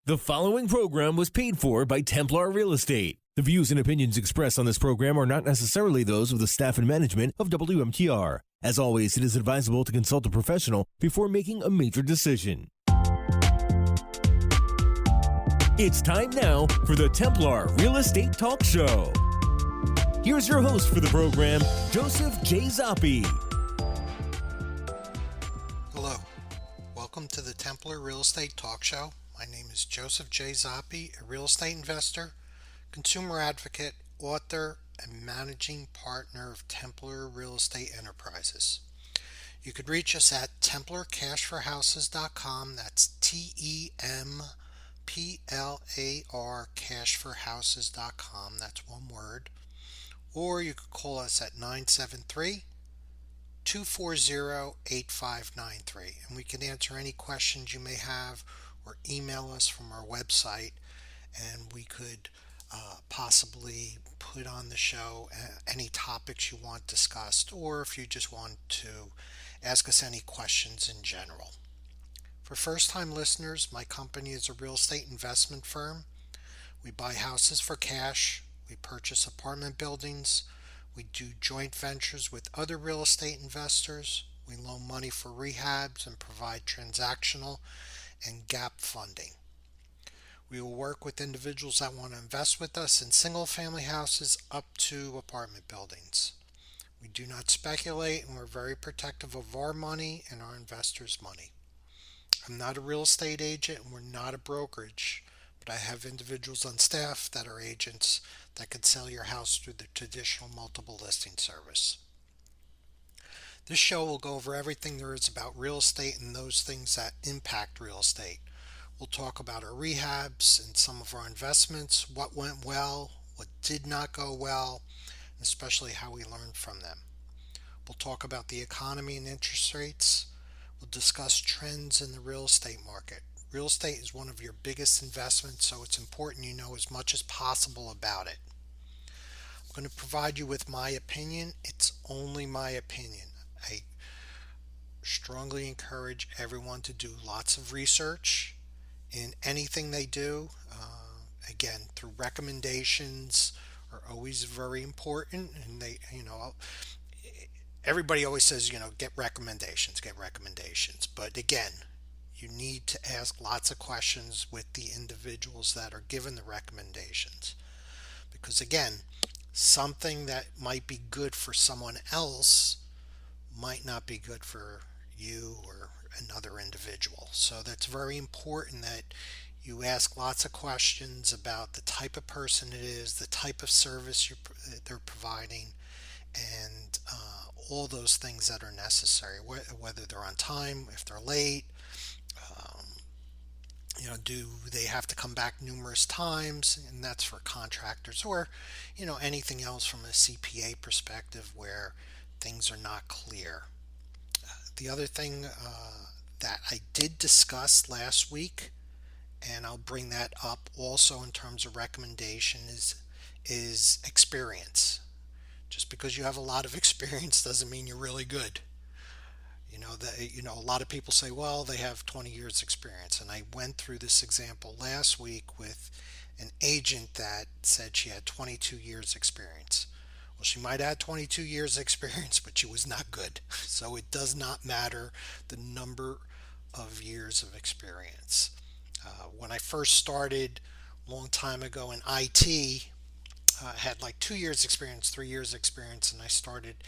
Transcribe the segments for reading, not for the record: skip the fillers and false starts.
The following program was paid for by Templar Real Estate. The views and opinions expressed on this program are not necessarily those of the staff and management of WMTR. As always, it is advisable to consult a professional before making a major decision. It's time now for the Templar Real Estate Talk Show. Here's your host for the program, Joseph J. Zoppi. Hello. Welcome to the Templar Real Estate Talk Show. My name is Joseph J. Zoppi, a real estate investor, consumer advocate, author, and managing partner of Templar Real Estate Enterprises. You could reach us at templarcashforhouses.com. That's TEMPLAR cashforhouses.com. That's one word. Or you could call us at 973-240-8593, and we can answer any questions you may have, or email us from our website, and we could possibly put on the show any topics you want discussed, or if you just want to ask us any questions in general. For first-time listeners, my company is a real estate investment firm. We buy houses for cash. We purchase apartment buildings. We do joint ventures with other real estate investors. We loan money for rehabs and provide transactional and gap funding. We will work with individuals that want to invest with us in single-family houses up to apartment buildings. We do not speculate, and we're very protective of our money and our investors' money. I'm not a real estate agent, and we're not a brokerage, but I have individuals on staff that are agents that can sell your house through the traditional multiple listing service. This show will go over everything there is about real estate and those things that impact real estate. We'll talk about our rehabs and some of our investments, what went well, what did not go well, and especially how we learned from them. We'll talk about the economy and interest rates. We'll discuss trends in the real estate market. Real estate is one of your biggest investments, so it's important you know as much as possible about it. I'm going to provide you with my opinion. It's only my opinion. I strongly encourage everyone to do lots of research in anything they do. Again, through recommendations are always very important, and everybody always says, get recommendations. But again, you need to ask lots of questions with the individuals that are given the recommendations, because again, something that might be good for someone else might not be good for you or another individual. So that's very important that you ask lots of questions about the type of person it is, the type of service they're providing, and all those things that are necessary, whether they're on time, if they're late, do they have to come back numerous times, and that's for contractors, or anything else from a CPA perspective where things are not clear. The other thing that I did discuss last week, and I'll bring that up also in terms of recommendation, is experience. Just because you have a lot of experience doesn't mean you're really good. A lot of people say, well, they have 20 years experience, and I went through this example last week with an agent that said she had 22 years experience. Well, she might have 22 years experience, but she was not good. So it does not matter the number of years of experience. When I first started a long time ago in IT, I had like 2 years experience, 3 years experience, and I started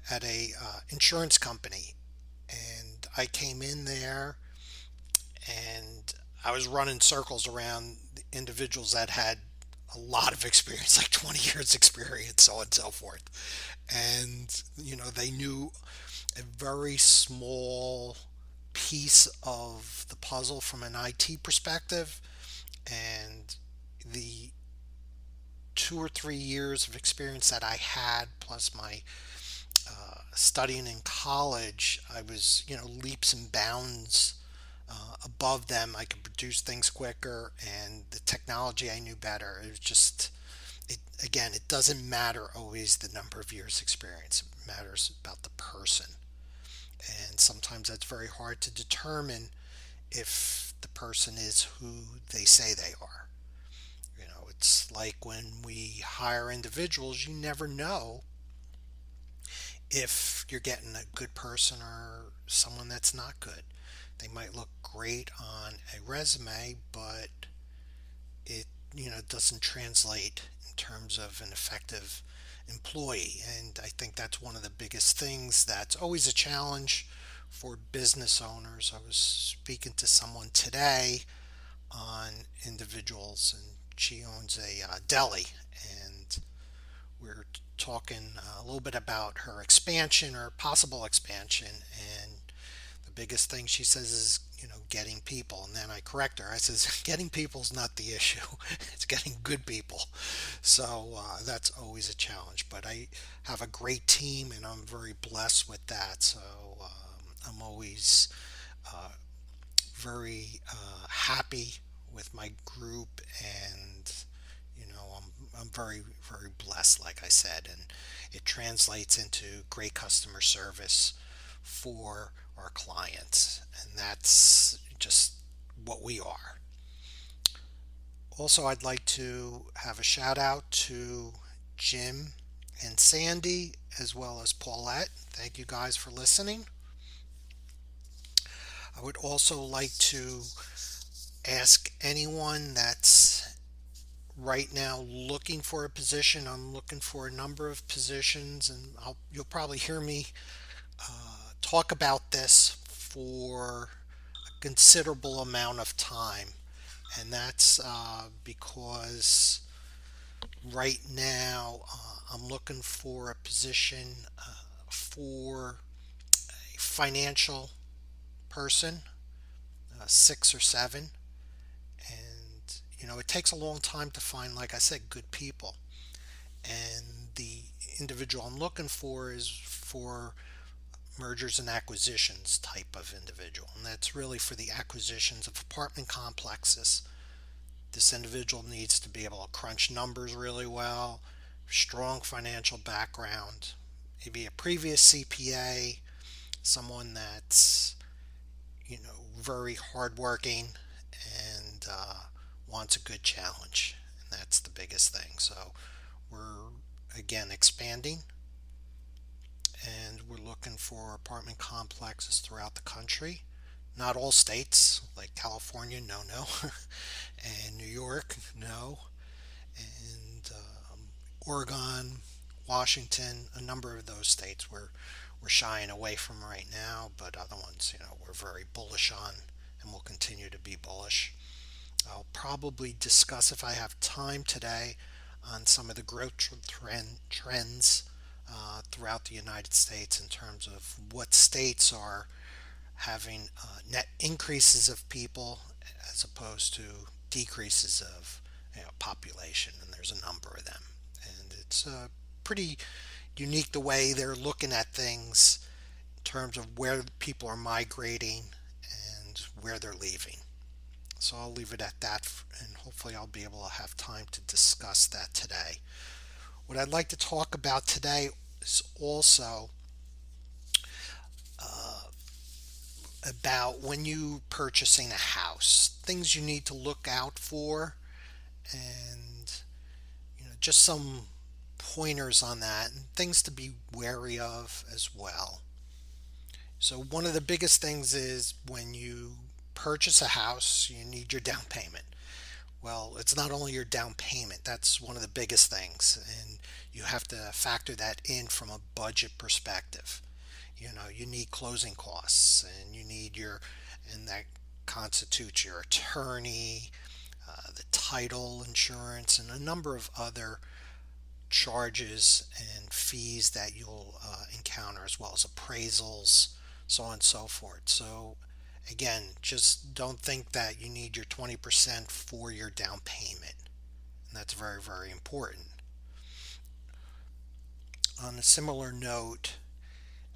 at a insurance company. And I came in there and I was running circles around the individuals that had a lot of experience, like 20 years experience, so on and so forth. And, they knew a very small piece of the puzzle from an IT perspective. And the 2 or 3 years of experience that I had, plus my studying in college, I was, leaps and bounds above them. I could produce things quicker, and the technology I knew better. It was just, it doesn't matter always the number of years experience. It matters about the person. And sometimes that's very hard to determine if the person is who they say they are. It's like when we hire individuals, you never know if you're getting a good person or someone that's not good. They might look great on a resume, but it doesn't translate in terms of an effective employee. And I think that's one of the biggest things that's always a challenge for business owners. I was speaking to someone today on individuals, and she owns a deli, and we're talking a little bit about her expansion or possible expansion. And the biggest thing she says is, getting people. And then I correct her. I says, getting people is not the issue. It's getting good people. So that's always a challenge. But I have a great team, and I'm very blessed with that. So I'm always very happy with my group, and I'm very, very blessed, like I said, and it translates into great customer service for our clients, and that's just what we are. Also, I'd like to have a shout out to Jim and Sandy, as well as Paulette. Thank you guys for listening. I would also like to ask anyone that's right now looking for a position. I'm looking for a number of positions, and you'll probably hear me talk about this for a considerable amount of time. And that's because right now I'm looking for a position for a financial person, 6 or 7. And it takes a long time to find, like I said, good people. And the individual I'm looking for is for mergers and acquisitions type of individual, and that's really for the acquisitions of apartment complexes. This individual needs to be able to crunch numbers really well, strong financial background, maybe a previous CPA, someone that's very hardworking, and wants a good challenge, and that's the biggest thing. So we're again expanding, and we're looking for apartment complexes throughout the country. Not all states, like California, no, no, and New York, no, and Oregon, Washington, a number of those states we're shying away from right now, but other ones, we're very bullish on, and we'll continue to be bullish. I'll probably discuss, if I have time today, on some of the growth trends throughout the United States in terms of what states are having net increases of people as opposed to decreases of population, and there's a number of them, and it's pretty unique the way they're looking at things in terms of where people are migrating and where they're leaving. So I'll leave it at that, and hopefully I'll be able to have time to discuss that today. What I'd like to talk about today is also about when you purchasing a house, things you need to look out for, and just some pointers on that, and things to be wary of as well. So one of the biggest things is when you purchase a house, you need your down payment. Well, it's not only your down payment, that's one of the biggest things, and you have to factor that in from a budget perspective. You need closing costs, and and that constitutes your attorney, the title insurance, and a number of other charges and fees that you'll encounter, as well as appraisals, so on and so forth. So again, just don't think that you need your 20% for your down payment. And that's very, very important. On a similar note,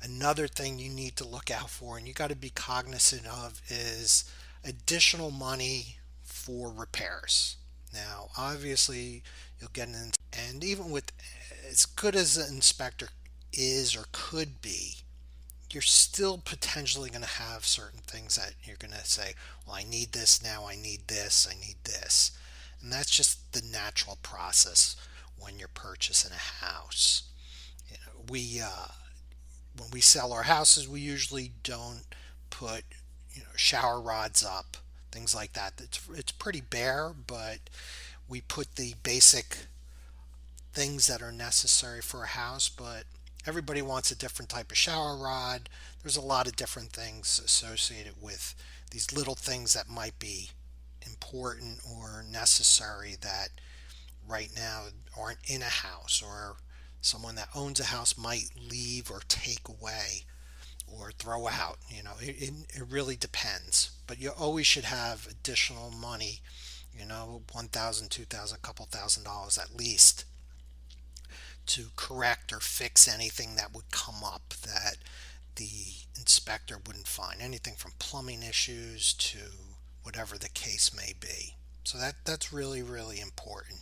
another thing you need to look out for, and you got to be cognizant of, is additional money for repairs. Now, obviously, you'll get and even with as good as an inspector is or could be, you're still potentially going to have certain things that you're going to say, well, I need this now, I need this, I need this. And that's just the natural process when you're purchasing a house. When we sell our houses, we usually don't put shower rods up, things like that. It's pretty bare, but we put the basic things that are necessary for a house. But everybody wants a different type of shower rod. There's a lot of different things associated with these little things that might be important or necessary that right now aren't in a house, or someone that owns a house might leave or take away or throw out. It really depends. But you always should have additional money, $1,000, $2,000, a couple $1,000 at least, to correct or fix anything that would come up that the inspector wouldn't find. Anything from plumbing issues to whatever the case may be. So that's really, really important.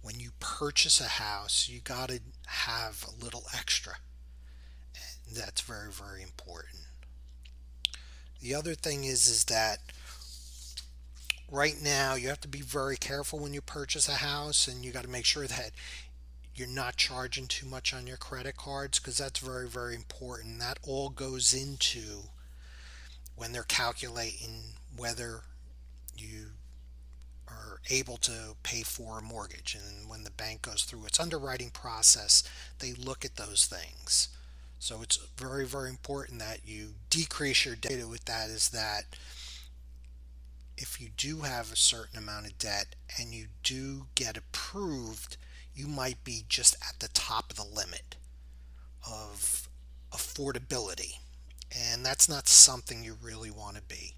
When you purchase a house, you got to have a little extra. And that's very, very important. The other thing is that right now you have to be very careful when you purchase a house, and you got to make sure that you're not charging too much on your credit cards, because that's very, very important. That all goes into when they're calculating whether you are able to pay for a mortgage. And when the bank goes through its underwriting process, they look at those things. So it's very, very important that you decrease your debt. With that is that if you do have a certain amount of debt and you do get approved, you might be just at the top of the limit of affordability. And that's not something you really want to be.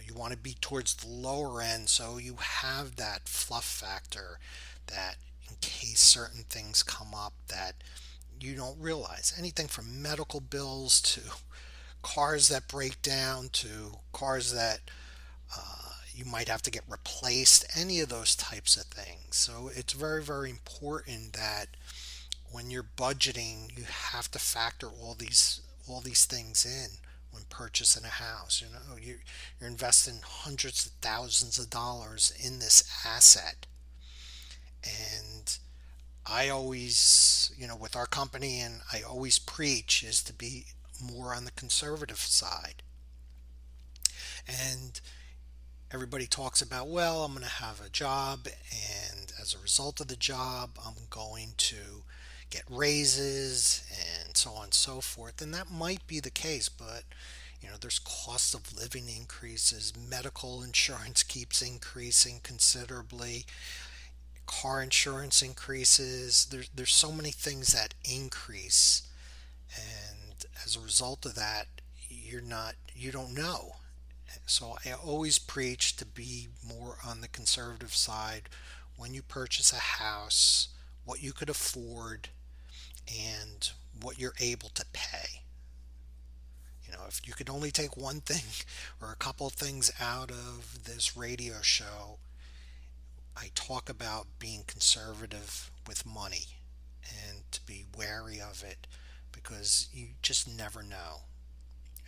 You want to be towards the lower end, so you have that fluff factor that in case certain things come up that you don't realize. Anything from medical bills to cars that break down to cars that you might have to get replaced, any of those types of things. So it's very, very important that when you're budgeting, you have to factor all these things in when purchasing a house. You're investing hundreds of thousands of dollars in this asset. And I always, with our company, and I always preach, is to be more on the conservative side. And everybody talks about, well, I'm going to have a job, and as a result of the job, I'm going to get raises and so on and so forth. And that might be the case, but there's cost of living increases, medical insurance keeps increasing considerably, car insurance increases. There's so many things that increase, and as a result of that, you don't know. So I always preach to be more on the conservative side when you purchase a house, what you could afford and what you're able to pay. If you could only take one thing or a couple of things out of this radio show, I talk about being conservative with money and to be wary of it, because you just never know.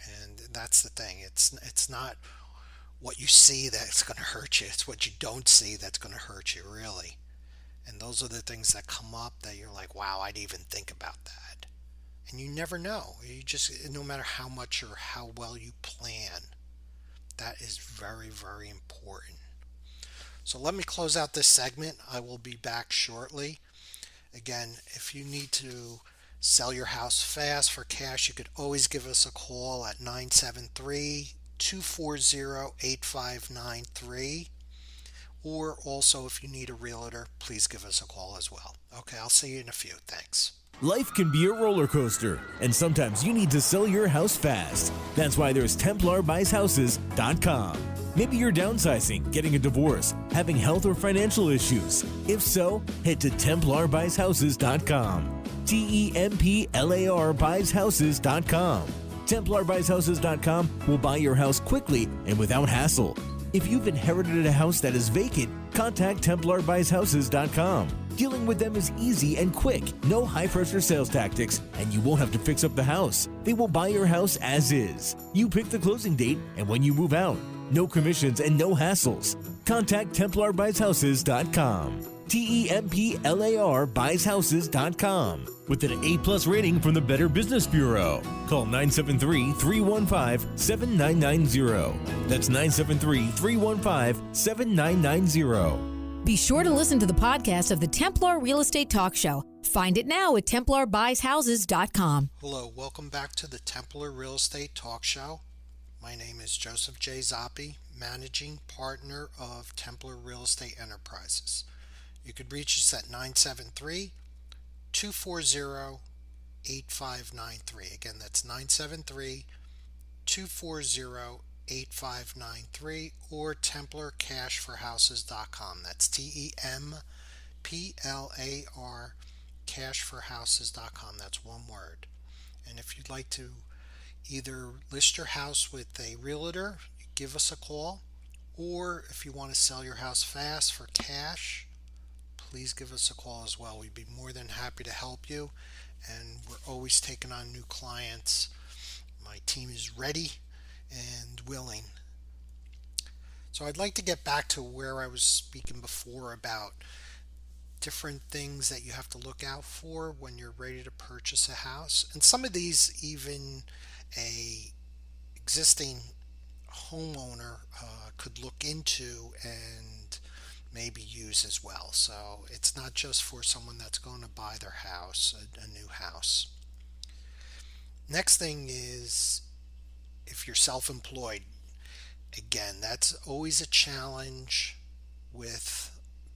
And that's the thing. It's not what you see that's going to hurt you. It's what you don't see that's going to hurt you, really. And those are the things that come up that you're like, wow, I didn't even think about that. And you never know. No matter how much or how well you plan, that is very, very important. So let me close out this segment. I will be back shortly. Again, if you need to sell your house fast for cash, you could always give us a call at 973-240-8593. Or also, if you need a realtor, please give us a call as well. Okay, I'll see you in a few. Thanks. Life can be a roller coaster, and sometimes you need to sell your house fast. That's why there's TemplarBuysHouses.com. Maybe you're downsizing, getting a divorce, having health or financial issues. If so, head to TemplarBuysHouses.com. TEMPLAR BuysHouses.com. TemplarBuysHouses.com will buy your house quickly and without hassle. If you've inherited a house that is vacant, contact TemplarBuysHouses.com. Dealing with them is easy and quick. No high-pressure sales tactics, and you won't have to fix up the house. They will buy your house as is. You pick the closing date and when you move out. No commissions and no hassles. Contact TemplarBuysHouses.com. TEMPLAR BuysHouses.com with an A+ rating from the Better Business Bureau. Call 973-315-7990. That's 973-315-7990. Be sure to listen to the podcast of the Templar Real Estate Talk Show. Find it now at TemplarBuysHouses.com. Hello, welcome back to the Templar Real Estate Talk Show. My name is Joseph J. Zoppi, Managing Partner of Templar Real Estate Enterprises. You could reach us at 973-240-8593. Again, that's 973-240-8593 or TemplarCashForHouses.com. That's TEMPLAR cashforhouses.com. That's one word. And if you'd like to either list your house with a realtor, give us a call, or if you want to sell your house fast for cash, please give us a call as well. We'd be more than happy to help you, and we're always taking on new clients. My team is ready and willing. So I'd like to get back to where I was speaking before about different things that you have to look out for when you're ready to purchase a house. And some of these even a existing homeowner could look into and maybe use as well. So it's not just for someone that's going to buy their house, a new house. Next thing is if you're self-employed. Again, that's always a challenge with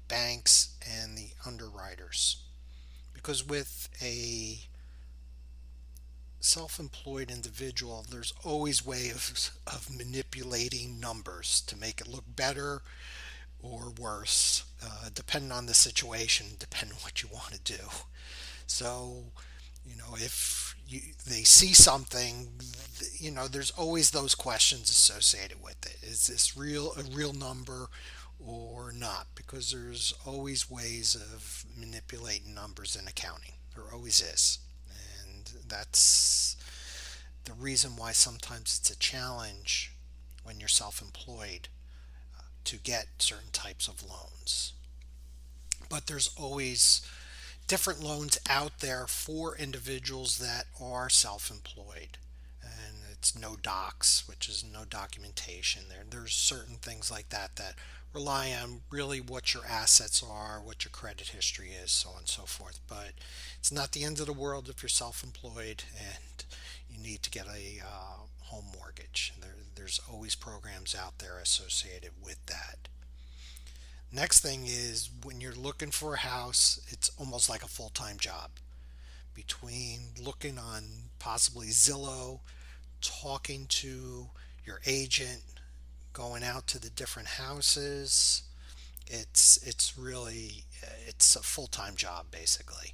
banks and the underwriters, because with a self-employed individual, there's always ways of manipulating numbers to make it look better or worse, depending on the situation, depending on what you want to do. So, if they see something, there's always those questions associated with it. Is this a real number or not? Because there's always ways of manipulating numbers in accounting. There always is. And that's the reason why sometimes it's a challenge when you're self-employed to get certain types of loans. But there's always different loans out there for individuals that are self-employed. And it's no docs, which is no documentation there. There's certain things like that that rely on really what your assets are, what your credit history is, so on and so forth. But it's not the end of the world if you're self-employed and you need to get a home mortgage. There's always programs out there associated with that. Next thing is when you're looking for a house, it's almost like a full-time job. Between looking on possibly Zillow, talking to your agent, going out to the different houses, it's really a full-time job basically,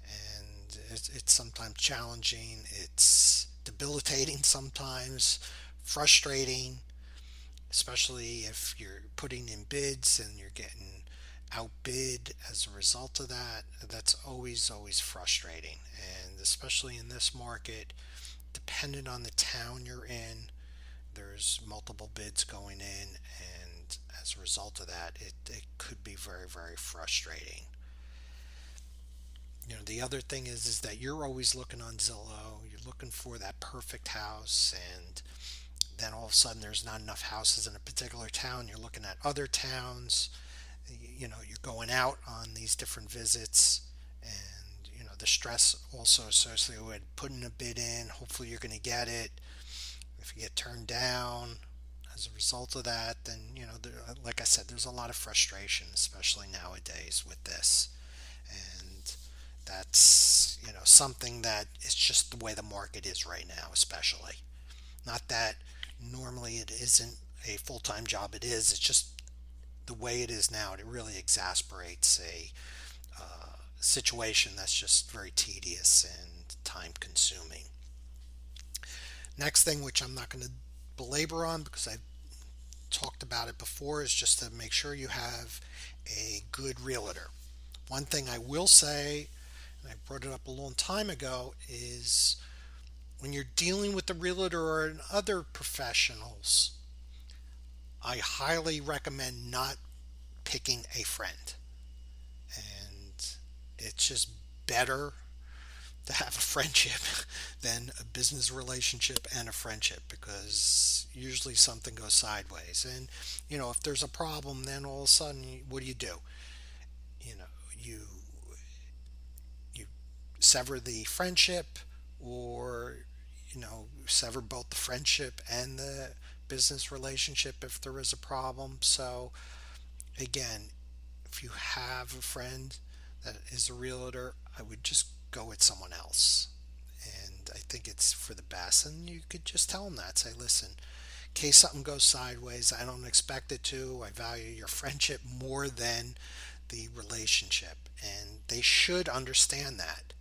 and it's sometimes challenging, it's debilitating sometimes, frustrating, especially if you're putting in bids and you're getting outbid as a result of that. That's always frustrating, and especially in this market, depending on the town you're in, there's multiple bids going in, and as a result of that, it could be very, very frustrating. The other thing is that you're always looking on Zillow, you're looking for that perfect house, and then all of a sudden there's not enough houses in a particular town. You're looking at other towns, you're going out on these different visits, and the stress also associated with putting a bid in. Hopefully you're going to get it. If you get turned down as a result of that, then like I said, there's a lot of frustration, especially nowadays with this. And that's something that is just the way the market is right now, especially. Not that normally it isn't a full-time job, it is. It's just the way it is now. It really exasperates a situation that's just very tedious and time-consuming. Next thing, which I'm not going to belabor on because I've talked about it before, is just to make sure you have a good realtor. One thing I will say, and I brought it up a long time ago, is when you're dealing with the realtor or other professionals, I highly recommend not picking a friend. And it's just better to have a friendship than a business relationship and a friendship, because usually something goes sideways. And if there's a problem, then all of a sudden, what do? You know, you you sever the friendship, or sever both the friendship and the business relationship if there is a problem. So again, if you have a friend that is a realtor, I would just go with someone else. And I think it's for the best. And you could just tell them that. Say, listen, in case something goes sideways, I don't expect it to. I value your friendship more than the relationship. And they should understand that.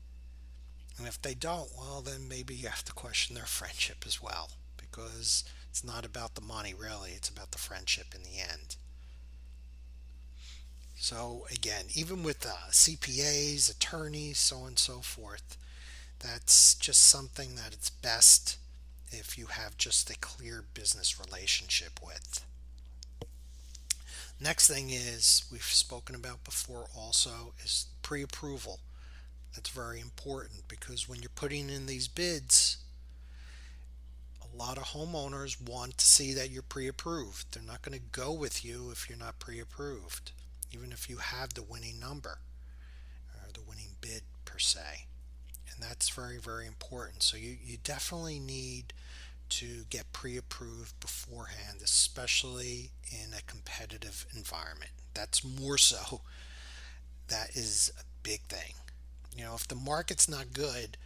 And if they don't, well, then maybe you have to question their friendship as well. Because it's not about the money, really. It's about the friendship in the end. So again, even with CPAs, attorneys, so on and so forth, that's just something that it's best if you have just a clear business relationship with. Next thing is, we've spoken about before also, is pre-approval. That's very important, because when you're putting in these bids, a lot of homeowners want to see that you're pre-approved. They're not going to go with you if you're not pre-approved, even if you have the winning number or the winning bid per se. And that's very, very important. So you definitely need to get pre-approved beforehand, especially in a competitive environment. That's more so. That is a big thing. If the market's not good,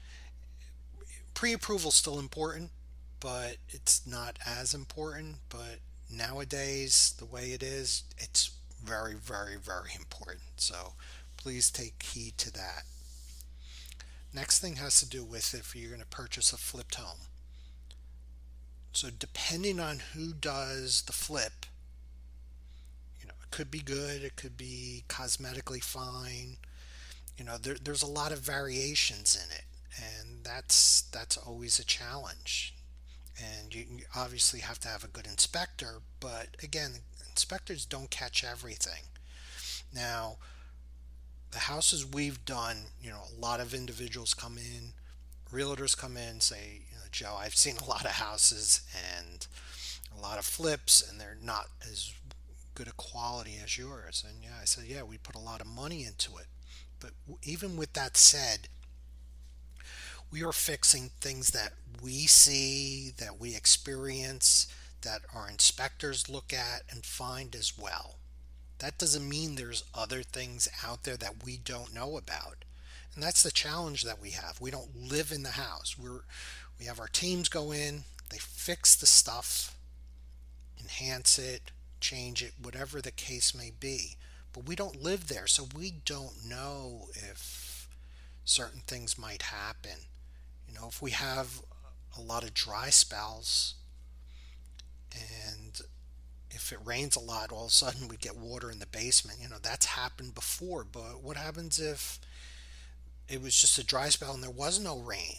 pre-approval is still important, but it's not as important. But nowadays, the way it is, it's very, very, very important. So please take heed to that. Next thing has to do with if you're going to purchase a flipped home. So depending on who does the flip, it could be good, it could be cosmetically fine. There's a lot of variations in it, and that's always a challenge. And you obviously have to have a good inspector, but again, inspectors don't catch everything. Now, the houses we've done, a lot of individuals come in, realtors come in, say, Joe, I've seen a lot of houses and a lot of flips, and they're not as good a quality as yours. And yeah, I said, yeah, we put a lot of money into it. But even with that said, we are fixing things that we see, that we experience, that our inspectors look at and find as well. That doesn't mean there's other things out there that we don't know about. And that's the challenge that we have. We don't live in the house. We have our teams go in, they fix the stuff, enhance it, change it, whatever the case may be. But we don't live there, so we don't know if certain things might happen. If we have a lot of dry spells, and if it rains a lot, all of a sudden we get water in the basement. That's happened before. But what happens if it was just a dry spell and there was no rain?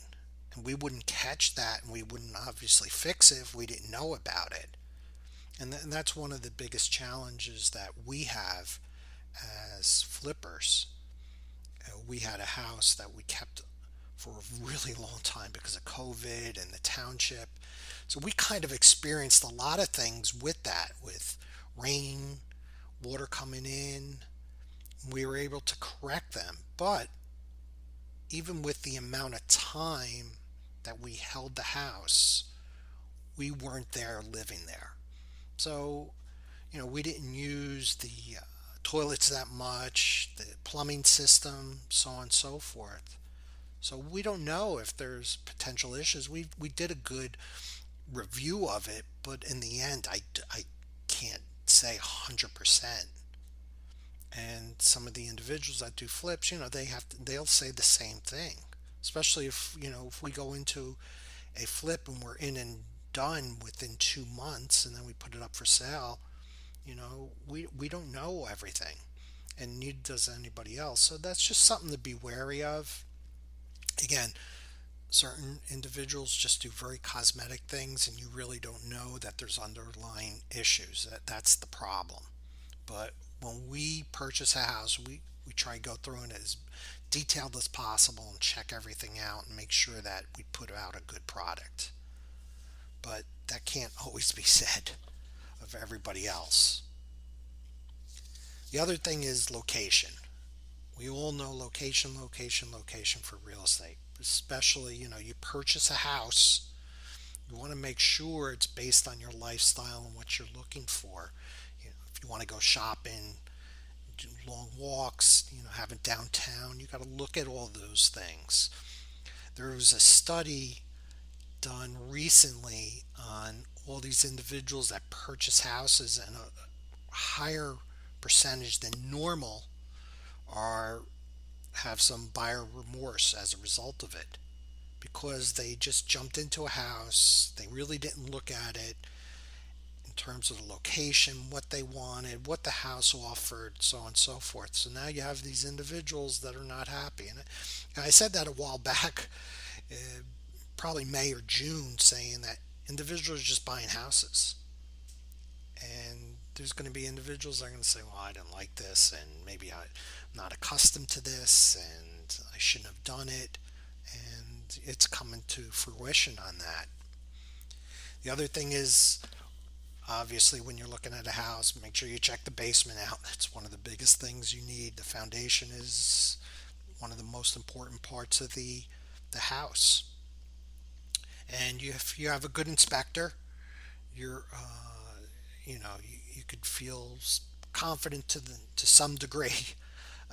And we wouldn't catch that, and we wouldn't obviously fix it if we didn't know about it. And that's one of the biggest challenges that we have as flippers. We had a house that we kept for a really long time because of COVID and the township. So we kind of experienced a lot of things with that, with rain, water coming in. We were able to correct them. But even with the amount of time that we held the house, we weren't there living there. So, we didn't use the toilets that much, the plumbing system, so on and so forth. So we don't know if there's potential issues. We did a good review of it, but in the end, I can't say 100%. And some of the individuals that do flips, they'll say the same thing. Especially if we go into a flip and we're in and done within 2 months, and then we put it up for sale, we don't know everything. and neither does anybody else. So that's just something to be wary of. Again, certain individuals just do very cosmetic things, and you really don't know that there's underlying issues. That's the problem. But when we purchase a house, we try to go through it as detailed as possible and check everything out and make sure that we put out a good product. But that can't always be said of everybody else. The other thing is location. We all know location, location, location for real estate. Especially, you purchase a house, you want to make sure it's based on your lifestyle and what you're looking for. If you want to go shopping, do long walks, have it downtown, you got to look at all those things. There was a study done recently on all these individuals that purchase houses, and a higher percentage than normal are have some buyer remorse as a result of it, because they just jumped into a house, they really didn't look at it in terms of the location, what they wanted, what the house offered, so on and so forth. So now you have these individuals that are not happy. And I said that a while back, probably May or June, saying that individuals are just buying houses. And there's going to be individuals that are going to say, well, I didn't like this, and maybe I'm not accustomed to this, and I shouldn't have done it. And it's coming to fruition on that. The other thing is, obviously, when you're looking at a house, make sure you check the basement out. That's one of the biggest things you need. The foundation is one of the most important parts of the house. And if you have a good inspector, you're you could feel confident to some degree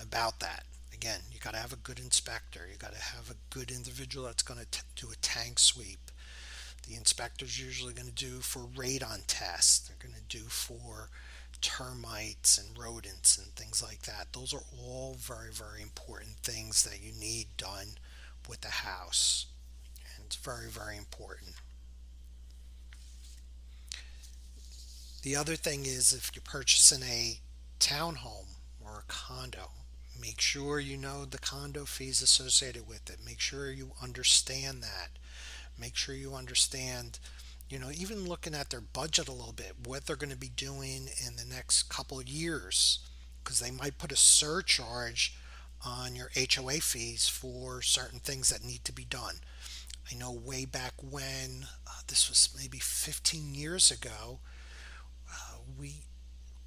about that. Again, you got to have a good inspector. You got to have a good individual that's going to do a tank sweep. The inspector's usually going to do for radon tests. They're going to do for termites and rodents and things like that. Those are all very, very important things that you need done with the house. And it's very, very important. The other thing is, if you're purchasing a townhome or a condo, make sure you know the condo fees associated with it. Make sure you understand that. Make sure you understand, even looking at their budget a little bit, what they're going to be doing in the next couple of years, because they might put a surcharge on your HOA fees for certain things that need to be done. I know way back when, this was maybe 15 years ago, we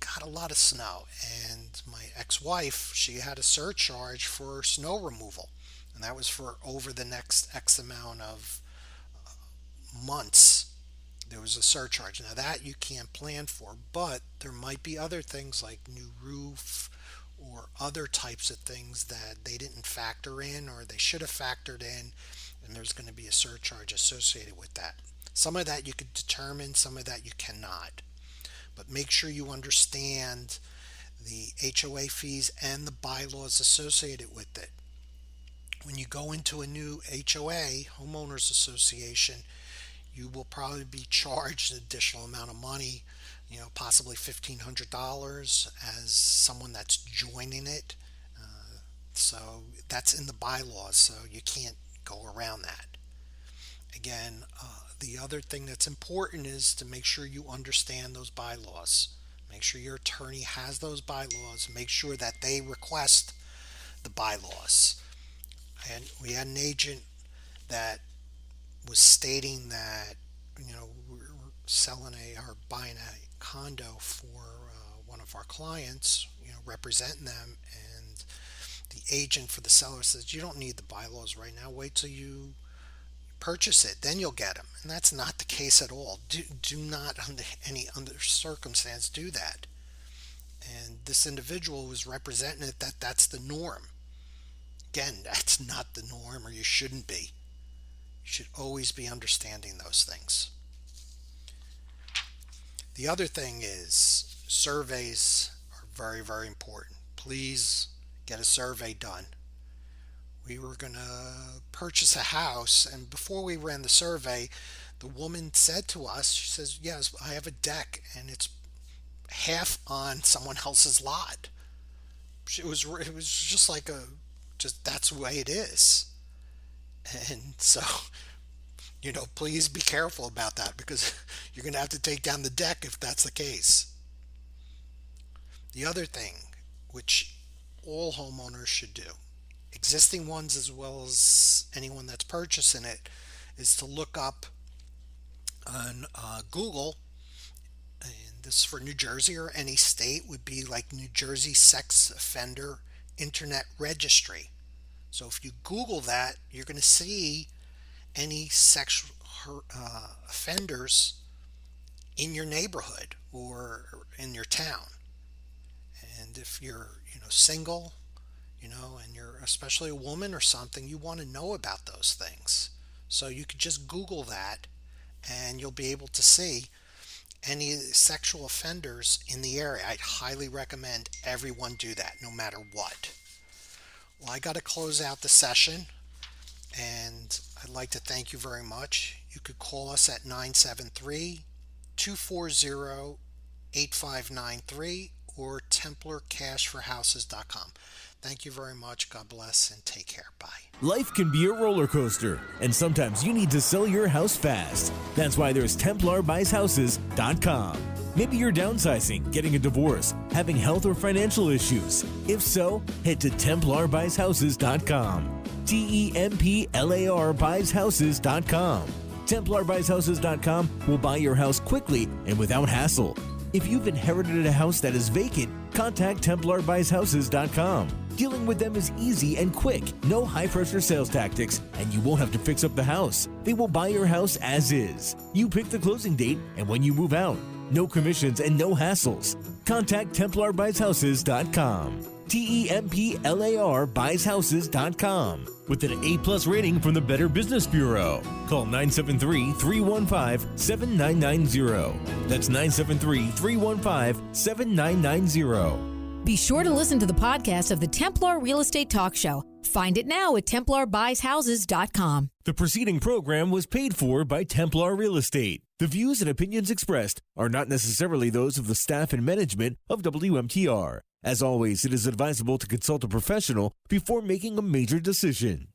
got a lot of snow, and my ex-wife, she had a surcharge for snow removal, and that was for over the next X amount of months. There was a surcharge. Now that you can't plan for, but there might be other things like new roof or other types of things that they didn't factor in, or they should have factored in, and there's going to be a surcharge associated with that. Some of that you could determine, some of that you cannot. But make sure you understand the HOA fees and the bylaws associated with it. When you go into a new HOA, homeowners association, you will probably be charged an additional amount of money, possibly $1,500 as someone that's joining it. So that's in the bylaws, so you can't go around that. Again, the other thing that's important is to make sure you understand those bylaws. Make sure your attorney has those bylaws. Make sure that they request the bylaws. And we had an agent that was stating that, we're selling or buying a condo for one of our clients, representing them, and the agent for the seller says, you don't need the bylaws right now. Wait till you purchase it, then you'll get them. And that's not the case at all. Do not, under any circumstance, do that. And this individual was representing it that that's the norm. Again, that's not the norm, or you shouldn't be. You should always be understanding those things. The other thing is, surveys are very, very important. Please get a survey done. We were going to purchase a house, and before we ran the survey, the woman said to us, she says, yes, I have a deck, and it's half on someone else's lot. it was just like just that's the way it is. And so, please be careful about that because you're going to have to take down the deck if that's the case. The other thing, which all homeowners should do, existing ones as well as anyone that's purchasing it, is to look up on Google, and this is for New Jersey or any state, would be like New Jersey Sex Offender Internet Registry. So if you Google that, you're going to see any sexual offenders in your neighborhood or in your town. And if you're, single, and you're especially a woman or something, you want to know about those things. So you could just Google that and you'll be able to see any sexual offenders in the area. I'd highly recommend everyone do that, no matter what. Well, I got to close out the session, and I'd like to thank you very much. You could call us at 973-240-8593 or templarcashforhouses.com. Thank you very much. God bless and take care. Bye. Life can be a roller coaster, and sometimes you need to sell your house fast. That's why there's TemplarBuysHouses.com. Maybe you're downsizing, getting a divorce, having health or financial issues. If so, head to TemplarBuysHouses.com. TemplarBuysHouses.com. TemplarBuysHouses.com will buy your house quickly and without hassle. If you've inherited a house that is vacant, contact TemplarBuysHouses.com. Dealing with them is easy and quick. No high-pressure sales tactics, and you won't have to fix up the house. They will buy your house as is. You pick the closing date and when you move out. No commissions and no hassles. Contact TemplarBuysHouses.com. TemplarBuysHouses.com. With an A+ rating from the Better Business Bureau. Call 973-315-7990. That's 973-315-7990. Be sure to listen to the podcast of the Templar Real Estate Talk Show. Find it now at TemplarBuysHouses.com. The preceding program was paid for by Templar Real Estate. The views and opinions expressed are not necessarily those of the staff and management of WMTR. As always, it is advisable to consult a professional before making a major decision.